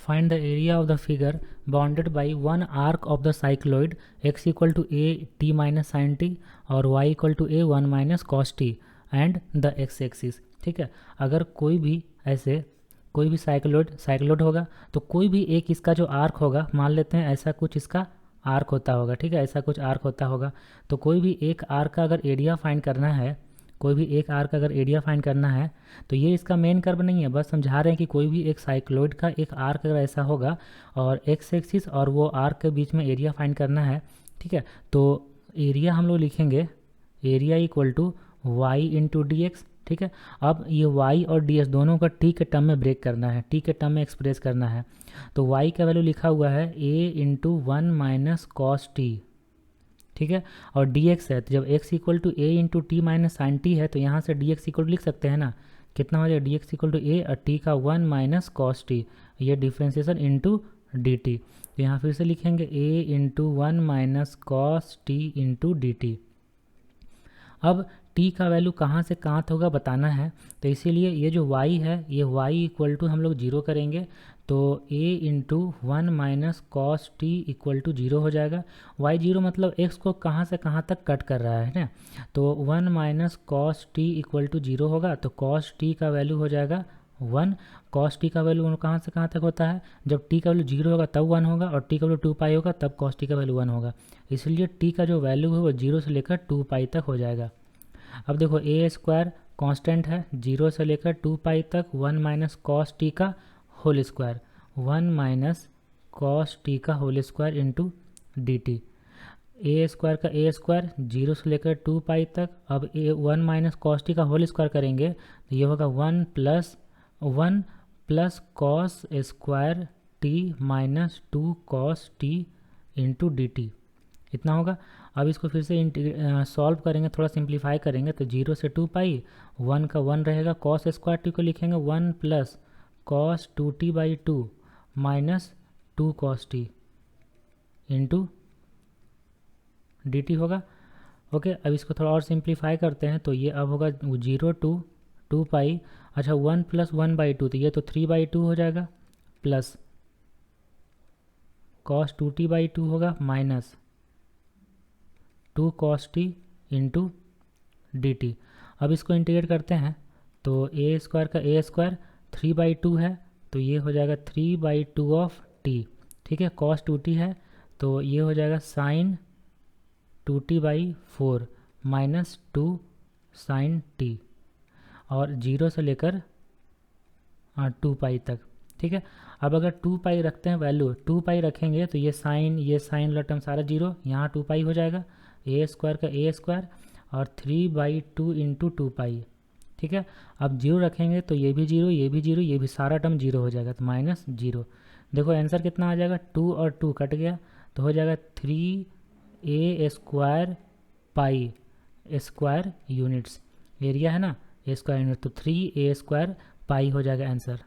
Find the area of the figure bounded by one arc of the cycloid x equal to a t minus sine t और y equal to a one minus cos t and the x axis. ठीक है, अगर कोई भी ऐसे कोई भी cycloid होगा तो कोई भी एक इसका जो आर्क होगा, मान लेते हैं ऐसा कुछ इसका आर्क होता होगा। ठीक है, ऐसा कुछ आर्क होता होगा तो कोई भी एक आर्क का अगर एरिया फाइंड करना है, कोई भी एक आर्क का अगर एरिया फाइंड करना है तो ये इसका मेन कर्व नहीं है, बस समझा रहे हैं कि कोई भी एक साइक्लॉइड का एक आर्क अगर ऐसा होगा और एक्स एक्सिस और वो आर्क के बीच में एरिया फाइंड करना है। ठीक है, तो एरिया हम लोग लिखेंगे area equal to y into d x. ठीक है, अब ये y और ds दोनों का t के टर्म में ब्रेक करना है, t के टर्म में एक्सप्रेस करना है। तो y का वैल्यू लिखा हुआ है a into one minus cos t. ठीक है, और dx है तो जब x equal to a into t minus sine t है तो यहाँ से dx इक्वल टू लिख सकते हैं ना, कितना हो जाएगा dx इक्वल टू ए और t का वन माइनस कॉस टी, ये डिफ्रेंसिएशन इंटू डी टी। तो यहाँ फिर से लिखेंगे a into one minus cos t into d t. अब t का वैल्यू कहाँ से कहाँ तक होगा बताना है, तो इसीलिए ये जो y है ये y इक्वल टू हम लोग जीरो करेंगे तो a into one minus cos t equal to zero हो जाएगा। y जीरो मतलब x को कहाँ से कहाँ तक कट कर रहा है ना, तो one minus cos t equal to zero होगा तो कॉस टी का वैल्यू हो जाएगा वन। कॉस टी का वैल्यू कहाँ से कहाँ तक होता है, जब टी का वैल्यू जीरो होगा तब वन होगा और टी का वैल्यू टू पाई होगा तब कॉस टी का वैल्यू वन होगा, इसलिए टी का जो वैल्यू है वो जीरो से लेकर टू पाई तक हो जाएगा। अब देखो ए स्क्वायर कांस्टेंट है, जीरो से लेकर टू पाई तक, वन माइनस कॉस टी का whole square, one minus cos t का whole square into d t. A square का ए स्क्वायर जीरो से लेकर टू पाई तक, अब ए वन माइनस कॉस टी का होल स्क्वायर करेंगे तो ये होगा one plus cos square T minus two cos t into d T, इतना होगा। अब इसको फिर से सॉल्व करेंगे, थोड़ा सिंप्लीफाई करेंगे तो जीरो से टू पाई, वन का वन रहेगा, कॉस स्क्वायर टी को लिखेंगे one plus cos two t by to minus two cos t into d T होगा। ओके, अब इसको थोड़ा और सिंप्लीफाई करते हैं तो ये अब होगा जीरो टू टू पाई, अच्छा one plus one by two तो ये तो थ्री बाई टू हो जाएगा, plus cos two t by two होगा minus two cos t into d t. अब इसको इंटीग्रेट करते हैं तो ए स्क्वायर का A square three by two है तो ये हो जाएगा three by two of t. ठीक है, कॉस टू टी है तो ये हो जाएगा sine two t by four minus two sine t, और जीरो से लेकर टू पाई तक। ठीक है, अब अगर टू पाई रखते हैं वैल्यू, टू पाई रखेंगे तो ये साइन वाला टर्म सारा जीरो, यहाँ टू पाई हो जाएगा, ए स्क्वायर का ए स्क्वायर और three by two into two pi. ठीक है, अब जीरो रखेंगे तो ये भी जीरो, ये भी जीरो, ये भी सारा टर्म जीरो हो जाएगा तो माइनस जीरो। देखो आंसर कितना आ जाएगा, टू और टू कट गया तो हो जाएगा three A square pi square units, area है ना ए स्क्वायर यूनिट, तो थ्री ए स्क्वायर पाई हो जाएगा आंसर।